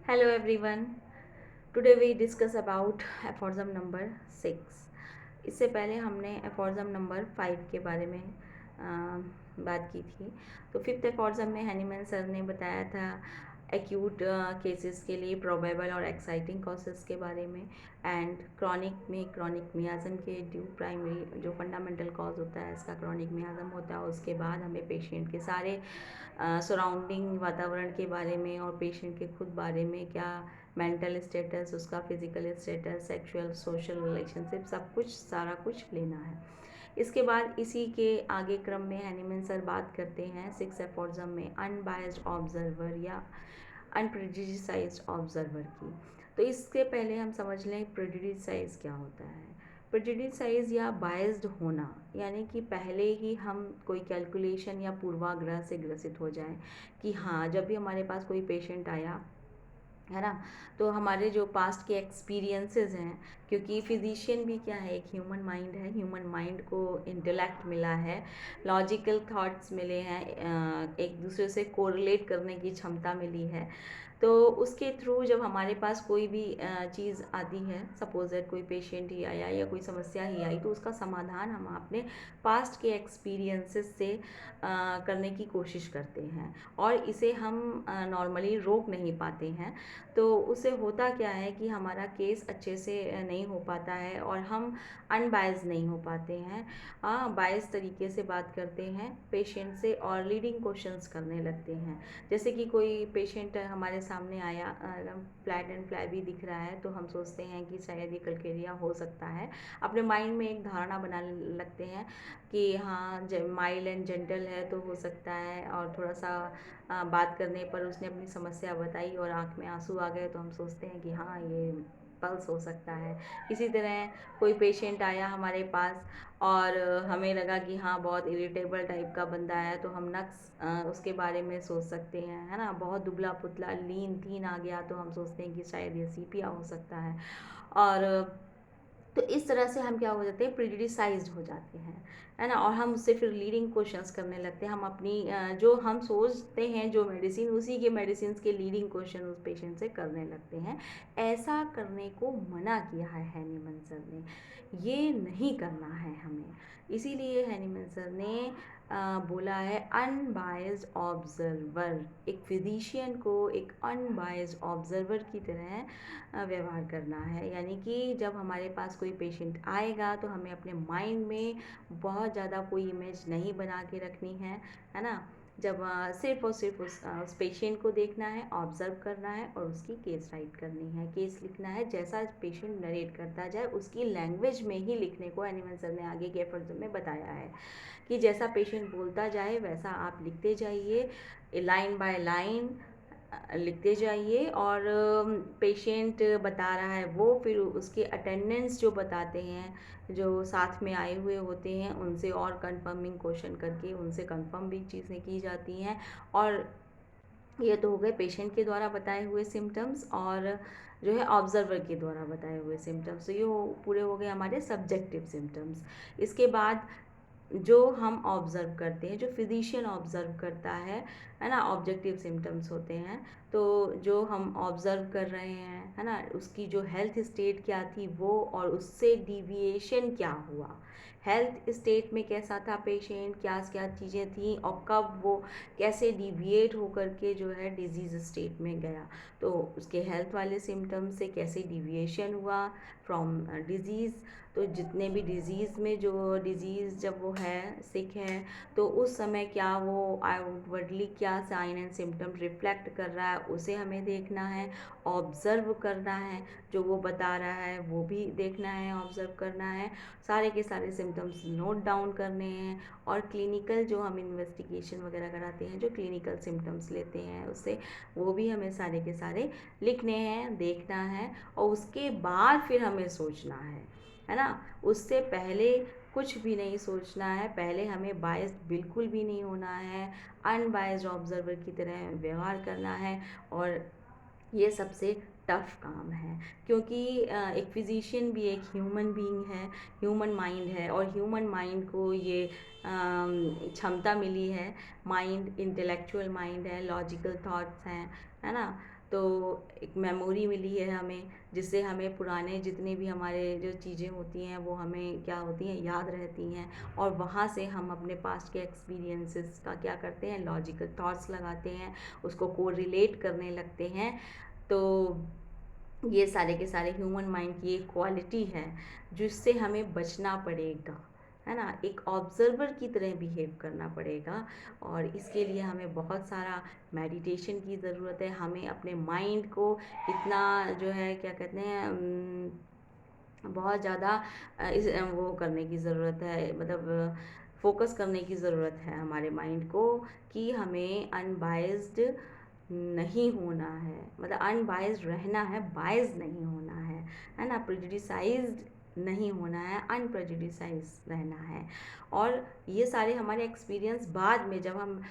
Hello everyone. Today we discuss about aphorism number 6. इससे पहले हमने aphorism नंबर 5 के बारे में बात की थी। तो फिफ्थ aphorism में हैनीमैन सर ने बताया था एक्यूट केसेस के लिए प्रोबेबल और एक्साइटिंग कॉसेस के बारे में, एंड क्रॉनिक मियाज़म के ड्यू प्राइमरी जो फंडामेंटल कॉज होता है इसका क्रॉनिक मियाज़म होता है। उसके बाद हमें पेशेंट के सारे सराउंडिंग वातावरण के बारे में और पेशेंट के खुद बारे में, क्या मेंटल स्टेटस, उसका physical status, sexual social relationship, सब कुछ सारा कुछ लेना है। इसके बाद इसी के आगे क्रम में हैनीमैन सर बात करते हैं सिक्स एफोर्जम में अनबायस्ड ऑब्जर्वर या अनप्रेजुडिसाइज्ड ऑब्जर्वर की। तो इसके पहले हम समझ लें प्रेजुडिसाइज क्या होता है। प्रेजुडिसाइज या बायस्ड होना यानी कि पहले ही हम कोई कैलकुलेशन या पूर्वाग्रह से ग्रसित हो जाएं कि हाँ, जब भी हमारे पास कोई पेशेंट आया है ना, तो हमारे जो पास्ट के एक्सपीरियंसेस हैं, क्योंकि फिजिशियन भी क्या है, एक ह्यूमन माइंड है, ह्यूमन माइंड को इंटेलेक्ट मिला है, लॉजिकल थॉट्स मिले हैं, एक दूसरे से कोरिलेट करने की क्षमता मिली है। तो उसके थ्रू जब हमारे पास कोई भी चीज़ आती है, सपोज दैट कोई पेशेंट ही आया या कोई समस्या ही आई, तो उसका समाधान हम अपने पास्ट के एक्सपीरियंसेस से करने की कोशिश करते हैं, और इसे हम नॉर्मली रोक नहीं पाते हैं। तो उससे होता क्या है कि हमारा केस अच्छे से नहीं हो पाता है और हम अनबायस नहीं हो पाते हैं, बायस तरीके से बात करते हैं पेशेंट से और लीडिंग क्वेश्चंस करने लगते हैं। जैसे कि कोई पेशेंट हमारे सामने आया, फ्लैट एंड फ्लैबी दिख रहा है, तो हम सोचते हैं कि शायद ये कलकेरिया हो सकता है। अपने माइंड में एक धारणा बना लगते हैं कि हाँ, माइल्ड एंड जेंटल है तो हो सकता है, और थोड़ा सा बात करने पर उसने अपनी समस्या बताई और आँख में आंसू आ गए, तो हम सोचते हैं कि हाँ, ये पल्स हो सकता है। इसी तरह कोई पेशेंट आया हमारे पास और हमें लगा कि हाँ, बहुत इरिटेबल टाइप का बंदा है, तो हम नक्स उसके बारे में सोच सकते हैं, है ना। बहुत दुबला पुतला लीन थीन आ गया, तो हम सोचते हैं कि शायद ये सीपिया हो सकता है। और तो इस तरह से हम क्या हो जाते हैं, प्रिजुडिसाइज्ड हो जाते हैं, है ना। और हम उससे फिर लीडिंग क्वेश्चंस करने लगते हैं। हम अपनी जो हम सोचते हैं जो मेडिसिन, उसी के मेडिसिन के लीडिंग क्वेश्चन उस पेशेंट से करने लगते हैं। ऐसा करने को मना किया है हैनीमैन सर ने, ये नहीं करना है हमें। इसीलिए हैनीमैन सर ने बोला है अनबायस्ड ऑब्जर्वर, एक फिजिशियन को एक अनबायस्ड ऑब्जर्वर की तरह व्यवहार करना है। यानी कि जब हमारे पास कोई पेशेंट आएगा तो हमें अपने माइंड में बहुत ज़्यादा कोई इमेज नहीं बना के रखनी है ना। जब सिर्फ और सिर्फ उस पेशेंट को देखना है, ऑब्जर्व करना है और उसकी केस राइट करनी है, केस लिखना है, जैसा पेशेंट नरेट करता जाए उसकी लैंग्वेज में ही लिखने को हैनीमैन सर ने आगे के एफर्ट्स में बताया है कि जैसा पेशेंट बोलता जाए वैसा आप लिखते जाइए, लाइन बाय लाइन लिखते जाइए। और पेशेंट बता रहा है वो फिर उसके अटेंडेंस जो बताते हैं, जो साथ में आए हुए होते हैं, उनसे और कंफर्मिंग क्वेश्चन करके उनसे कंफर्म भी चीज़ें की जाती हैं। और ये तो हो गए पेशेंट के द्वारा बताए हुए सिम्टम्स और जो है ऑब्जर्वर के द्वारा बताए हुए सिम्टम्स। तो ये पूरे हो गए हमारे सब्जेक्टिव सिम्टम्स। इसके बाद जो हम ऑब्ज़र्व करते हैं, जो फिजिशियन ऑब्ज़र्व करता है ना, ऑब्जेक्टिव सिम्टम्स होते हैं। तो जो हम ऑब्ज़र्व कर रहे हैं, है ना, उसकी जो हेल्थ स्टेट क्या थी वो, और उससे डिविएशन क्या हुआ, हेल्थ स्टेट में कैसा था पेशेंट, क्या क्या चीज़ें थी, और कब वो कैसे डिविएट होकर के जो है डिजीज़ स्टेट में गया। तो उसके हेल्थ वाले सिम्टम्स से कैसे डिविएशन हुआ फ्रॉम डिजीज़। तो जितने भी डिज़ीज़ में जो डिज़ीज़ जब वो है, सिक है, तो उस समय क्या वो आउटवर्डली क्या साइन एंड सिम्टम रिफ्लेक्ट कर रहा है, उसे हमें देखना है, ऑब्ज़र्व करना है। जो वो बता रहा है वो भी देखना है, ऑब्ज़र्व करना है, सारे के सारे सिम्टम्स नोट डाउन करने हैं। और क्लिनिकल जो हम इन्वेस्टिगेशन वगैरह कराते हैं, जो क्लिनिकल सिम्टम्स लेते हैं उससे, वो भी हमें सारे के सारे लिखने हैं, देखना है, और उसके बाद फिर हमें सोचना है ना। उससे पहले कुछ भी नहीं सोचना है, पहले हमें बायस्ड बिल्कुल भी नहीं होना है, अनबायस्ड ऑब्जर्वर की तरह व्यवहार करना है। और ये सबसे टफ काम है, क्योंकि एक फिजिशियन भी एक ह्यूमन बीइंग है, ह्यूमन माइंड है, और ह्यूमन माइंड को ये क्षमता मिली है, माइंड इंटेलेक्चुअल माइंड है, लॉजिकल थॉट्स हैं, है ना। तो एक मेमोरी मिली है हमें, जिससे हमें पुराने जितने भी हमारे जो चीज़ें होती हैं वो हमें क्या होती हैं, याद रहती हैं। और वहाँ से हम अपने पास्ट के एक्सपीरियंसेस का क्या करते हैं, लॉजिकल थॉट्स लगाते हैं, उसको को रिलेट करने लगते हैं। तो ये सारे के सारे ह्यूमन माइंड की एक क्वालिटी है जिससे हमें बचना पड़ेगा, है ना। एक ऑब्जर्वर की तरह बिहेव करना पड़ेगा, और इसके लिए हमें बहुत सारा मेडिटेशन की ज़रूरत है। हमें अपने माइंड को इतना जो है क्या कहते हैं, बहुत ज़्यादा वो करने की ज़रूरत है, मतलब फोकस करने की ज़रूरत है हमारे माइंड को, कि हमें अनबाइज्ड नहीं होना है, मतलब अनबाइज्ड रहना है, बाइज्ड नहीं होना है ना, प्रेजुडिसाइज्ड नहीं होना है, अनप्रेजुडिसाइज रहना है। और ये सारे हमारे एक्सपीरियंस बाद में जब हम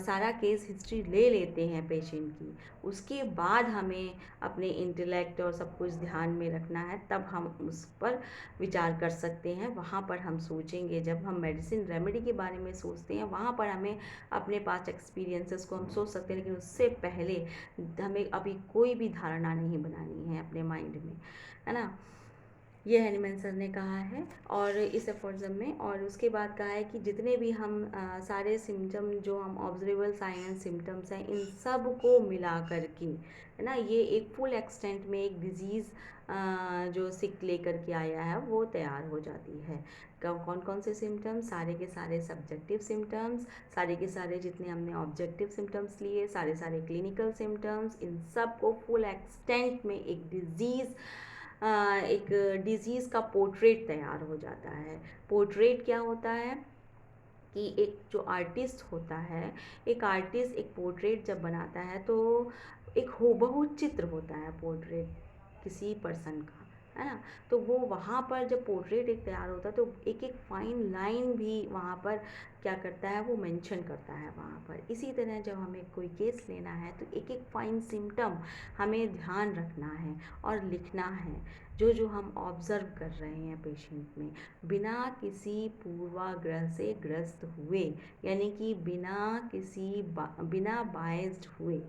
सारा केस हिस्ट्री ले लेते हैं पेशेंट की, उसके बाद हमें अपने इंटेलेक्ट और सब कुछ ध्यान में रखना है, तब हम उस पर विचार कर सकते हैं, वहाँ पर हम सोचेंगे। जब हम मेडिसिन रेमेडी के बारे में सोचते हैं, वहाँ पर हमें अपने पास एक्सपीरियंसेस को हम सोच सकते हैं, लेकिन उससे पहले हमें अभी कोई भी धारणा नहीं बनानी है अपने माइंड में, है ना। ये हैनीमैन सर ने कहा है और इस एफोरिज्म में। और उसके बाद कहा है कि जितने भी हम सारे सिम्टम जो हम ऑब्जर्वेबल साइन एंड सिम्टम्स हैं, इन सब को मिला करके, है ना, ये एक फुल एक्सटेंट में एक डिजीज़ जो सिक लेकर के आया है वो तैयार हो जाती है। कौन कौन से सिम्टम्स, सारे के सारे सब्जेक्टिव सिम्टम्स, सारे के सारे जितने हमने ऑब्जेक्टिव सिम्टम्स लिए, सारे सारे क्लिनिकल सिम्टम्स, इन सब को फुल एक्सटेंट में एक डिज़ीज़ का पोर्ट्रेट तैयार हो जाता है। पोर्ट्रेट क्या होता है कि एक जो आर्टिस्ट होता है, एक आर्टिस्ट एक पोर्ट्रेट जब बनाता है तो एक हूबहू चित्र होता है पोर्ट्रेट किसी पर्सन का, है ना। तो वो वहाँ पर जब पोर्ट्रेट एक तैयार होता है तो एक एक फाइन लाइन भी वहाँ पर क्या करता है, वो मेंशन करता है वहाँ पर। इसी तरह जब हमें कोई केस लेना है तो एक एक फाइन सिम्टम हमें ध्यान रखना है और लिखना है, जो जो हम ऑब्ज़र्व कर रहे हैं पेशेंट में, बिना किसी पूर्वाग्रह से ग्रस्त हुए, यानी कि बिना बायस्ड हुए,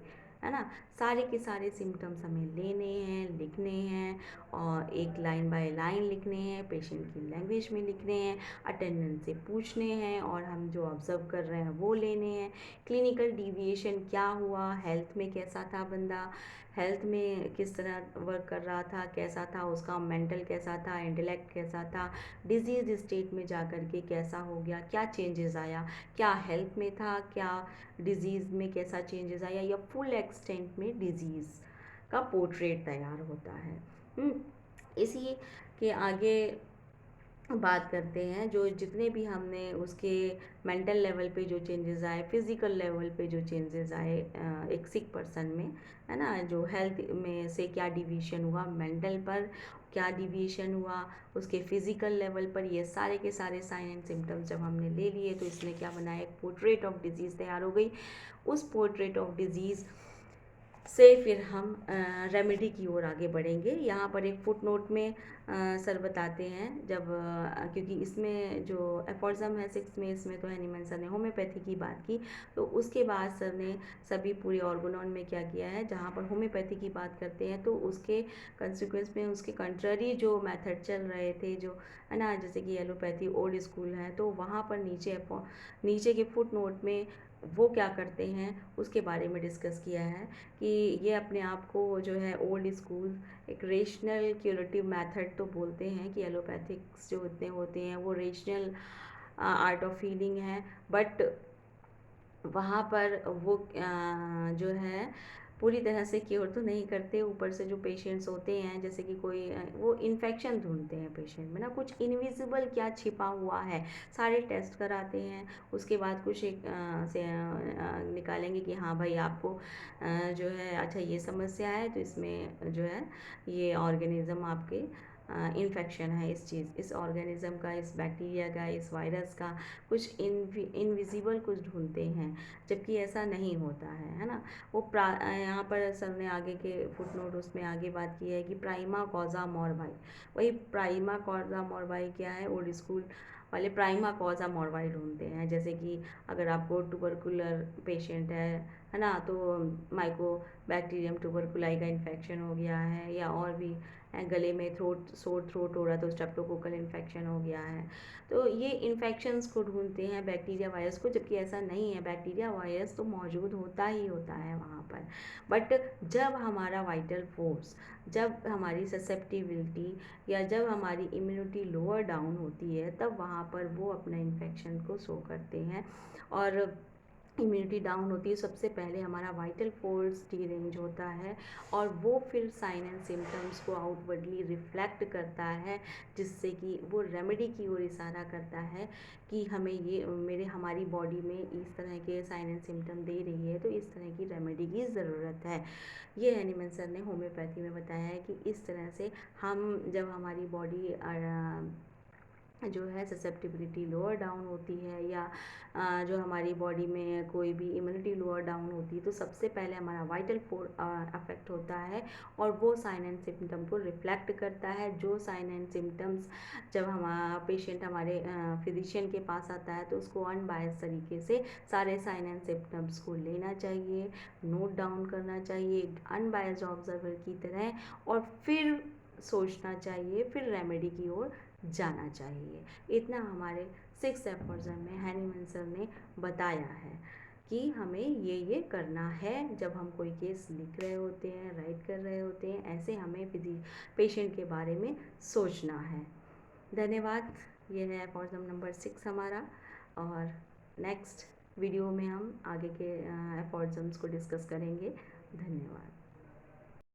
है ना। सारे के सारे सिम्टम्स हमें लेने हैं, लिखने हैं, और एक लाइन बाय लाइन लिखने हैं, पेशेंट की लैंग्वेज में लिखने हैं, अटेंडेंट से पूछने हैं, और हम जो ऑब्ज़र्व कर रहे हैं वो लेने हैं। क्लिनिकल डिविएशन क्या हुआ, हेल्थ में कैसा था बंदा, हेल्थ में किस तरह वर्क कर रहा था, कैसा था उसका मेंटल, कैसा था इंटेलेक्ट, कैसा था डिजीज़ स्टेट में जा कर के कैसा हो गया, क्या चेंजेस आया, क्या हेल्थ में था, क्या डिजीज़ में कैसा चेंजेस आया, या फुल एक्सटेंट में डिजीज़ का पोर्ट्रेट तैयार होता है। इसी के आगे बात करते हैं, जो जितने भी हमने उसके मेंटल लेवल पे जो चेंजेस आए, फिज़िकल लेवल पे जो चेंजेस आए एक सिक पर्सन में, है ना, जो हेल्थ में से क्या डिवीशन हुआ, मेंटल पर क्या डिवीशन हुआ, उसके फिज़िकल लेवल पर, ये सारे के सारे साइन एंड सिम्टम्स जब हमने ले लिए तो इसने क्या बनाया, एक पोर्ट्रेट ऑफ डिजीज़ तैयार हो गई। उस पोर्ट्रेट ऑफ डिजीज़ से फिर हम रेमेडी की ओर आगे बढ़ेंगे। यहाँ पर एक फुट नोट में सर बताते हैं, जब क्योंकि इसमें जो एफोरिज्म है सिक्स में, इसमें तो हैनीमैन सर ने होम्योपैथी की बात की, तो उसके बाद सर ने सभी पूरे ऑर्गेनॉन में क्या किया है, जहाँ पर होम्योपैथी की बात करते हैं तो उसके कंसिक्वेंस में उसके कंट्ररी जो मेथड चल रहे थे, जो है ना, जैसे कि एलोपैथी ओल्ड स्कूल है, तो वहाँ पर नीचे के फुट नोट में वो क्या करते हैं उसके बारे में डिस्कस किया है, कि ये अपने आप को जो है ओल्ड स्कूल एक रेशनल क्यूरेटिव मेथड तो बोलते हैं, कि एलोपैथिक्स जो इतने होते हैं वो रेशनल आर्ट ऑफ हीलिंग है, बट वहाँ पर वो जो है पूरी तरह से क्योर तो नहीं करते। ऊपर से जो पेशेंट्स होते हैं, जैसे कि कोई वो इन्फेक्शन ढूंढते हैं पेशेंट में ना, कुछ इनविजिबल क्या छिपा हुआ है, सारे टेस्ट कराते हैं, उसके बाद कुछ एक से निकालेंगे कि हाँ भाई आपको जो है अच्छा ये समस्या है, तो इसमें जो है ये ऑर्गेनिज्म आपके इन्फेक्शन है, इस ऑर्गेनिज्म का, इस बैक्टीरिया का, इस वायरस का, कुछ इनविजिबल कुछ ढूंढते हैं, जबकि ऐसा नहीं होता है ना। वो यहाँ पर सर ने आगे के फुटनोट उसमें आगे बात की है कि प्राइमा कॉजा मॉर्बाई, वही प्राइमा कॉजा मॉर्बाई क्या है, ओल्ड स्कूल वाले प्राइमा कॉजा मॉर्बाई ढूंढते हैं। जैसे कि अगर आपको ट्यूबरकुलर पेशेंट है है ना, तो माइकोबैक्टीरियम ट्यूबरकुलाई का इन्फेक्शन हो गया है, या और भी गले में सोर थ्रोट हो रहा है तो स्ट्रेप्टोकोकल इन्फेक्शन हो गया है। तो ये इन्फेक्शंस को ढूंढते हैं बैक्टीरिया वायरस को, जबकि ऐसा नहीं है, बैक्टीरिया वायरस तो मौजूद होता ही होता है वहाँ पर। बट जब हमारा वाइटल फोर्स, जब हमारी ससेप्टिबिलिटी या जब हमारी इम्यूनिटी लोअर डाउन होती है, तब वहाँ पर वो अपना इन्फेक्शन को शो करते हैं। और इम्यूनिटी डाउन होती है, सबसे पहले हमारा वाइटल फोर्स डीरेंज होता है, और वो फिर साइन एंड सिम्टम्स को आउटवर्डली रिफ्लेक्ट करता है, जिससे कि वो रेमेडी की ओर इशारा करता है कि हमें ये हमारी बॉडी में इस तरह के साइन एंड सिम्टम दे रही है, तो इस तरह की रेमेडी की ज़रूरत है। ये हैनीमैन सर ने होम्योपैथी में बताया है कि इस तरह से हम जब हमारी बॉडी जो है ससेप्टिबिलिटी लोअर डाउन होती है, या जो हमारी बॉडी में कोई भी इम्यूनिटी लोअर डाउन होती है, तो सबसे पहले हमारा वाइटल फोर्स अफेक्ट होता है, और वो साइन एंड सिम्टम को रिफ्लेक्ट करता है। जो साइन एंड सिम्टम्स जब हमारा पेशेंट हमारे फिजिशियन के पास आता है, तो उसको अनबायस तरीके से सारे साइन एंड सिम्टम्स को लेना चाहिए, नोट डाउन करना चाहिए अनबायस्ड ऑब्जर्वर की तरह, और फिर सोचना चाहिए, फिर रेमेडी की ओर जाना चाहिए। इतना हमारे 6th एफर्जन में हैनीमैन सर ने बताया है कि हमें ये करना है। जब हम कोई केस लिख रहे होते हैं, राइट कर रहे होते हैं, ऐसे हमें पेशेंट के बारे में सोचना है। धन्यवाद। ये है एफर्जन नंबर 6 हमारा, और नेक्स्ट वीडियो में हम आगे के एफर्जन्स को डिस्कस करेंगे। धन्यवाद।